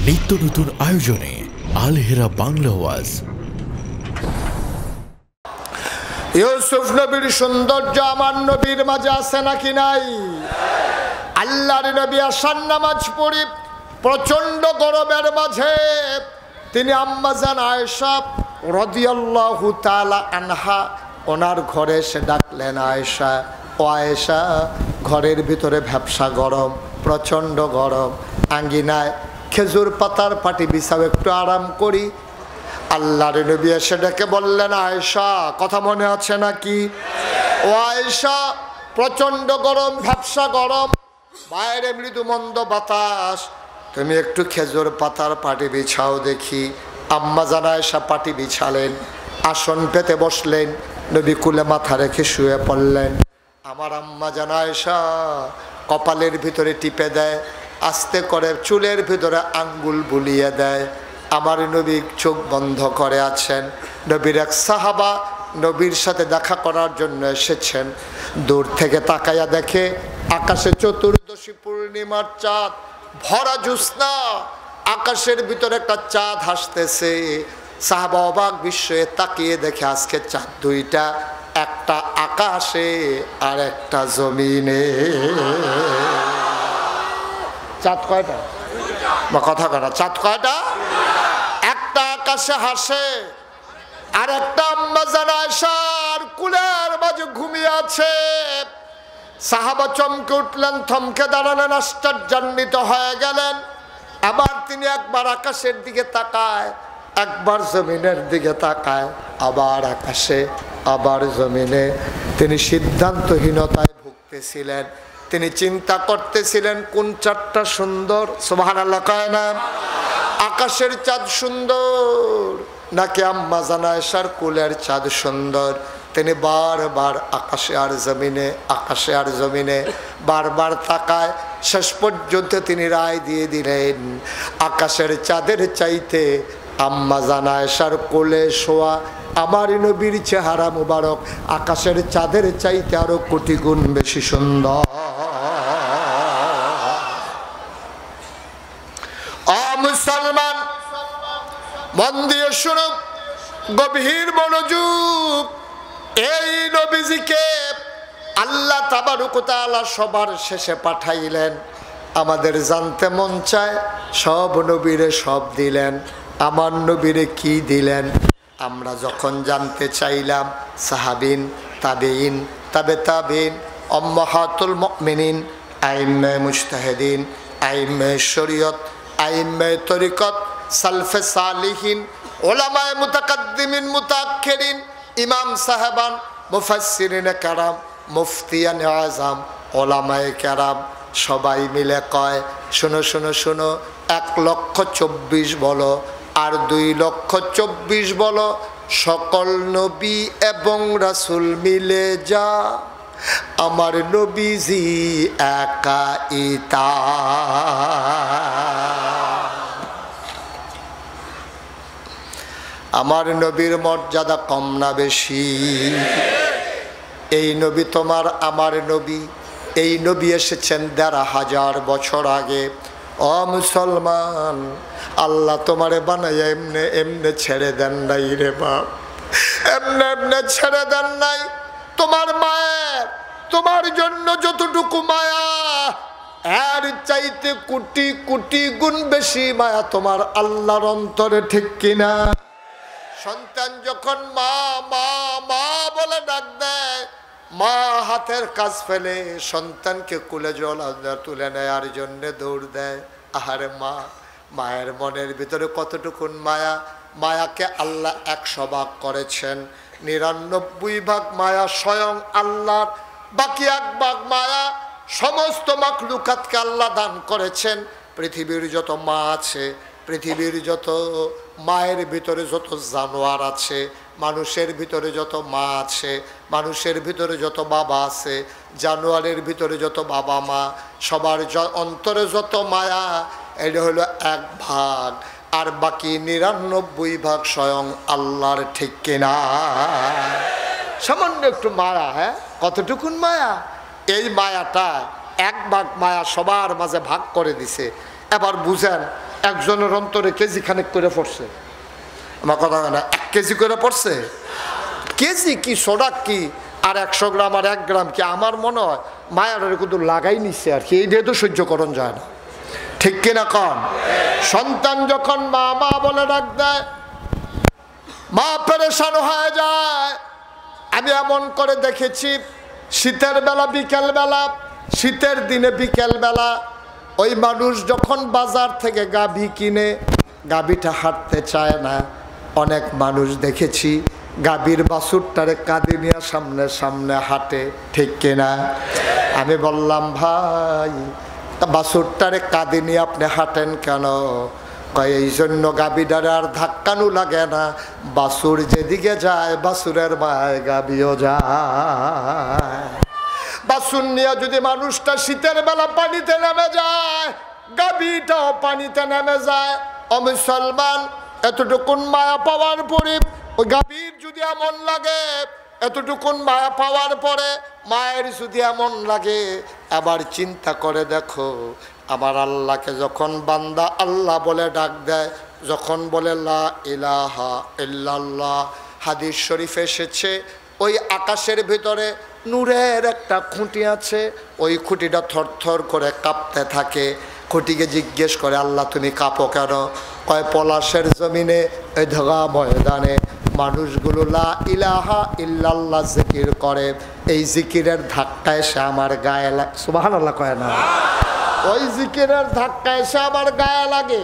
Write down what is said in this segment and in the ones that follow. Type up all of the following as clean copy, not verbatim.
নিত্য নতুন আয়োজনে আল হেরা বাংলা ওয়াজ। ইউসুফ নবীর সৌন্দর্য আমার নবীর মাঝে আছে নাকি নাই? আল্লাহর নবী আশার নামাজ পড়ি প্রচন্ড গরমের মাঝে তিনি আম্মাজান আয়েশা রাদিয়াল্লাহু তাআলা আনহা ওনার ঘরে এসে ডাকলেন, আয়েশা ও আয়েশা, ঘরের ভিতরে ভ্যাপসা গরম, প্রচন্ড গরম, আঙ্গিনায় খেজুর পাতার পাটি বিছাও, একটু আরাম করি। আল্লাহর নবী এসে ডেকে বললেন, আয়েশা, কথা মনে আছে নাকি? ও আয়েশা, প্রচন্ড গরম, ভ্যাপসা গরম, বাইরে মৃদু মন্দ বাতাস, তুমি একটু খেজুর পাতার পাটি বিছাও দেখি। আম্মা জান আয়েশা পাটি বিছালেন, আসন পেতে বসলেন, নবী কুলে মাথা রেখে শুয়ে পড়লেন। আমার আম্মা জান আয়েশা কপালের ভিতরে টিপে দেয়, আস্তে করে চুলের ভিতরে আঙ্গুল বুলিয়ে দেয়। আমার নবী চোখ বন্ধ করে আছেন। নবীর এক সাহাবা নবীর সাথে দেখা করার জন্য এসেছেন। দূর থেকে তাকাইয়া দেখে আকাশে চতুর্দশী পূর্ণিমার চাঁদ, ভরা জ্যোৎস্না, আকাশের ভিতরে একটা চাঁদ হাসতেছে। সাহাবা অবাক বিস্ময়ে তাকিয়ে দেখে আজকে চাঁদ দুইটা, একটা আকাশে আর একটা জমিনে। চাঁদ কয়টা? বা কথা কটা, চাঁদ কয়টা? একটা আকাশে হাসে, আর একটা আম্মা জান আয়েশার কুলের মাঝে ঘুমিয়ে আছে। সাহাবা চমকে উঠলেন, থমকে দাঁড়ালেন, আশ্চর্যান্বিত হয়ে গেলেন। আবার তিনি একবার আকাশের দিকে তাকায়, একবার জমিনের দিকে তাকায়, আবার আকাশে, আবার জমিনে। তিনি সিদ্ধান্তহীনতায় ভুগতেছিলেন। তিনি চিন্তা করতেছিলেন কোন চাঁদটা সুন্দর। সুবহানাল্লাহ কয় না? আকাশের চাঁদ সুন্দর নাকি আম্মা জান আয়েশার কুলের চাঁদ সুন্দর? তিনি বারবার আকাশে আর জমিনে, আকাশে আর জমিনে বারবার তাকায়। শেষ পর্যন্ত তিনি রায় দিয়ে দিলেন, আকাশের চাঁদের চাইতে আম্মা জান আয়েশার কোলে শোয়া আমার নবীর চেহারা মুবারক আকাশের চাঁদের চাইতে আরো কোটি গুণ বেশি সুন্দর। মুসলমান মন দিয়ে শুনুন, গভীর মনোযোগ। এই নবীজিকে আল্লাহ তাবারক ওয়া তাআলা সবার শেষে পাঠাইলেন। আমাদের জানতে মন চায়, সব নবীরে সব দিলেন, আমার নবীরে কি দিলেন? আমরা যখন জানতে চাইলাম, সাহাবিন, তাবেইন, তাবে তাবেইন, উম্মাহাতুল মুমিনিন, আইম্মে মুজতাহিদিন, আইম্মে শরীয়ত, আইম্মে তরিকত, সালফে সালিহিন, উলামায়ে মুতাকাদ্দিমিন মুতাআখিরিন, ইমাম সাহেবান, মুফাসসিরিনে কেরাম, মুফতিয়ান আযম, উলামায়ে কেরাম সবাই মিলে কয়, শোনো শোনো শোনো, 1,24,000 বলো আর 2,24,000 বলো, সকল নবী এবং রাসূল মিলে যা আমার নবীজি একাই তা। আমার নবীর মর্যাদা কম না বেশি? এই নবী তোমার আমার নবী। এই নবী এসেছেন 1,500 বছর আগে। ও মুসলমান, আল্লাহ তোমারে বানাইয়া এমনে এমনে ছেড়ে দেন নাই রে বাপ, এমনে এমনে ছেড়ে দেন নাই। তোমার মায়ের তোমার জন্য যতটুকু মায়া, এর চাইতে কোটি কোটি গুণ বেশি মায়া তোমার আল্লাহর অন্তরে, ঠিক কিনা? সন্তান যখন মা মা মা বলে ডাক দেয়, মা হাতের কাজ ফেলে সন্তানকে কুলে জড়ায় তুলে নেয়ার জন্য দৌড় দেয়। আহারে মা, মায়ের মনের ভিতরে কতটুকুন মায়া। মায়াকে আল্লাহ 100 ভাগ করেছেন, 99 ভাগ মায়া স্বয়ং আল্লাহর, বাকি 1 ভাগ মায়া সমস্ত মাখলুকাতকে আল্লাহ দান করেছেন। পৃথিবীর যত মা আছে, পৃথিবীর যত মায়ের ভিতরে যত জানোয়ার আছে, মানুষের ভিতরে যত মা আছে, মানুষের ভিতরে যত বাবা আছে, জানোয়ারের ভিতরে যত বাবা মা, সবার অন্তরে যত মায়া, এটা হলো 1 ভাগ, আর বাকি 99 ভাগ স্বয়ং আল্লাহর, ঠিক কিনা? সামান্য একটু মায়া, হ্যাঁ, কতটুকুন মায়া? এই মায়াটা 1 ভাগ মায়া সবার মাঝে ভাগ করে দিছে। এবার বুঝেন একজনের অন্তরে কেজি খানেক করে পড়ছে। আমার কথা না, 1 কেজি করে পড়ছে। কেজি কি সোডা কি আর 100 গ্রাম আর 1 গ্রাম কি, আমার মনে হয় মায়ারে কিন্তু লাগাই নিচ্ছে আর কি, এই দিয়ে তো সহ্য করণ যায় না, ঠিক কিনা কন? সন্তান যখন মা মা বলে ডাক দেয়, মা পেরেশান হয়ে যায়। আমি এমন করে দেখেছি, শীতের বেলা বিকেল বেলা, শীতের দিনে বিকেল বেলা ওই মানুষ যখন বাজার থেকে গাভী কিনে, গাভীটা হাঁটতে চায় না। অনেক মানুষ দেখেছি গাভীর বাছুরটারে কাঁধে নিয়ে সামনে সামনে হাঁটে, ঠিক কিনা? আমি বললাম, ভাই বাছুরটারে কাঁধে নিয়ে আপনি হাঁটেন কেন? কয় এই জন্য গাভীটারে আর ধাক্কানো লাগে না, বাছুর যেদিকে যায় বাছুরের মায় গাভীও যায়। বাছুর নিয়ে যদি মানুষটা শীতের বেলা পানিতে নেমে যায়, গাভীটাও পানিতে নেমে যায়। ও মুসলমান, এতটুকুন মায়া পাওয়ার পরে ওই গাভীর যদি এমন লাগে, এতটুকুন মায়া পাওয়ার পরে মায়ের যদি এমন লাগে, আবার চিন্তা করে দেখো, আমার আল্লাহকে যখন বান্দা আল্লাহ বলে ডাক দেয়, যখন বলে লা ইলাহা ইল্লাল্লাহ, হাদিস শরীফে এসেছে ওই আকাশের ভিতরে নূরের একটা খুঁটি আছে, ওই খুঁটিটা থরথর করে কাঁপতে থাকে। খুঁটিকে জিজ্ঞেস করে, আল্লাহ তুমি কাঁপো কেন? কয় পলাশের জমিনে ওই ধগা ময়দানে মানুষগুলো লা ইলাহা ইল্লাল্লাহ জিকির করে, এই জিকিরের ধাক্কায় সে আমার গায়ে লাগে। সুবহানাল্লাহ কয় না? ওই জিকিরের ধাক্কায় সে আমার গায়ে লাগে,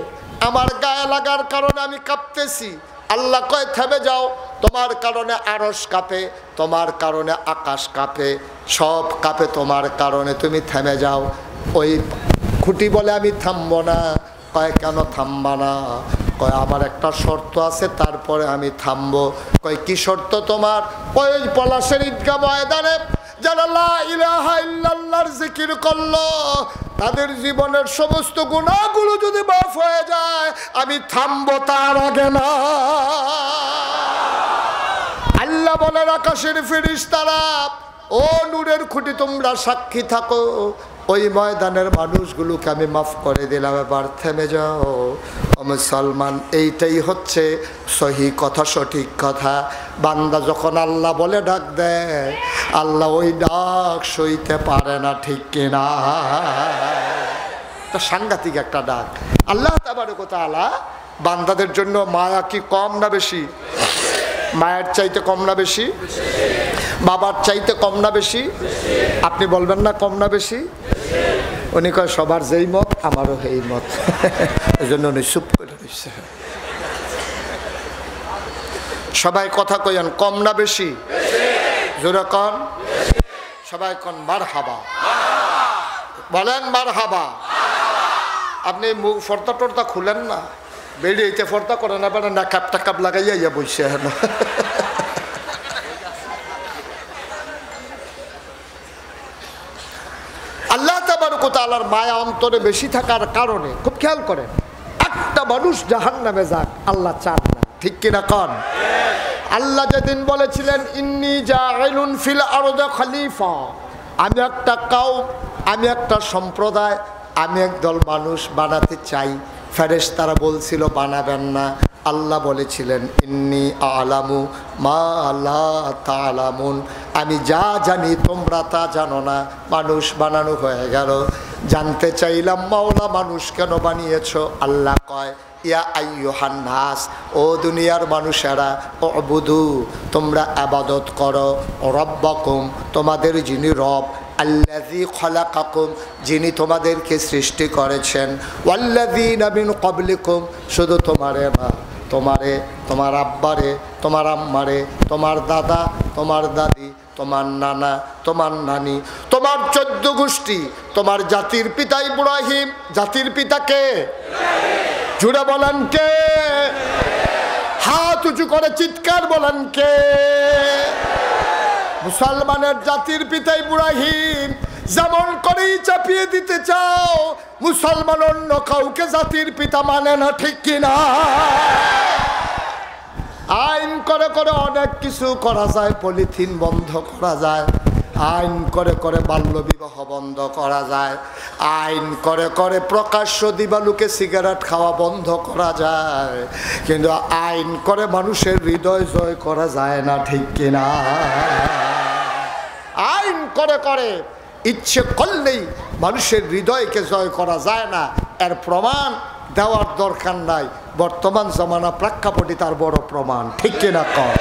আমার গায়ে লাগার কারণে আমি কাঁপতেছি। আল্লাহ কয় থেমে যাও, তোমার কারণে আরশ কাঁপে, তোমার কারণে আকাশ কাঁপে, সব কাঁপে তোমার কারণে, তুমি থেমে যাও। ওই খুঁটি বলে আমি থামবো না। কয় কেন থামবা না? কয় আমার একটা শর্ত আছে, তারপরে আমি থামবো। কয় কি শর্ত তোমার? কয় ওই পলাশের ঈদগাহ ময়দানে যারা লা ইলাহা ইল্লাল্লাহর জিকির করলো, তাদের জীবনের সমস্ত গুনাহগুলো যদি মাফ হয়ে যায়, আমি থামবো, তার আগে না। আল্লাহ বলেন, আকাশের ফেরেশতারা, ও নূরের খুঁটি তোমরা সাক্ষী থাকো, ওই ময়দানের মানুষগুলোকে আমি মাফ করে দিলাম, এবার থেমে যাও। ও মুসলমান, এইটাই হচ্ছে সহি কথা, সঠিক কথা। বান্দা যখন আল্লাহ বলে ডাক দেয়, আল্লাহ ওই ডাক সইতে পারে না, ঠিক কিনা? এটা সাংঘাতিক একটা ডাক। আল্লাহ তাবারক ওয়া তাআলা বান্দাদের জন্য মায়া কি কম না বেশি? মায়ের চাইতে কম না বেশি? বাবার চাইতে কম না বেশি? আপনি বলবেন না কম না বেশি? উনি কয় সবার যেই মত, আমারও এই মত। এই জন্য উনি চুপ করে রয়েছে। সবাই কথা কইন, কম না বেশি? জোরে কন, সবাই কন মারহাবা, বলেন মারহাবা। আপনি মুখ ফর্দা টর্দা খুলেন না, বেরিয়ে এইতে ফর্দা করে না, বেড়া না কাপ টাকাপ লাগাইয়া ইয়া বসে না। আল্লাহ তাবারক ওয়া তাআলার মায়া অন্তরে বেশি থাকার কারণে খুব খেয়াল করেন, একটা মানুষ জাহান্নামে যাক আল্লাহ চান না, ঠিক কিনা কন? আল্লাহ যেদিন বলেছিলেন ইন্নী জাইলুন ফিল আরদি খলিফা, আমি একটা কওম, আমি একটা সম্প্রদায়, আমি একদল মানুষ বানাতে চাই, ফেরেশতারা বলছিল বানাবেন না। আল্লাহ বলেছিলেন ইন্নী আলামু মা লা তা'লামুন, আমি যা জানি তোমরা তা জানো না। মানুষ বানানো হয়ে গেল। জানতে চাইলাম মাওলা মানুষ কেন বানিয়েছো? আল্লাহ কয় ইয়া আইয়ুহান নাস, ও দুনিয়ার মানুষেরা, উবুদু, তোমরা ইবাদত করো, রব্বাকুম, তোমাদের যিনি রব, আল্লাযী খলাকাকুম, যিনি তোমাদেরকে সৃষ্টি করেছেন, ওয়াল্লাযীনা মিন ক্বাবলিকুম, শুধু তোমারে না, তোমারে, তোমার আব্বারে, তোমার আম্মারে, তোমার দাদা, তোমার দাদি, তোমার নানা, তোমার নানি, তোমার 14 গোষ্ঠী, তোমার জাতির পিতা ইব্রাহিম। জাতির পিতা কে? জুড়ে বলেন কে? হাত উঁচু করে চিৎকার বলেন কে? মুসলমানের জাতির পিতা ইব্রাহিম। যেমন করেই চাপিয়ে দিতে চাও, মুসলমান অন্য কাউকে জাতির পিতা মানে না, ঠিক কিনা? আইন করে করে অনেক কিছু করা যায়, পলিথিন বন্ধ করা যায়, আইন করে করে বাল্যবিবাহ বন্ধ করা যায়, আইন করে করে প্রকাশ্য দিবালুকে সিগারেট খাওয়া বন্ধ করা যায়, কিন্তু আইন করে মানুষের হৃদয় জয় করা যায় না, ঠিক কিনা? আইন করে করে ইচ্ছে করলেই মানুষের হৃদয়কে জয় করা যায় না, এর প্রমাণ দেওয়ার দরকার নাই। বর্তমান জমানা প্রেক্ষাপটই তার বড় প্রমাণ, ঠিক কিনা কর?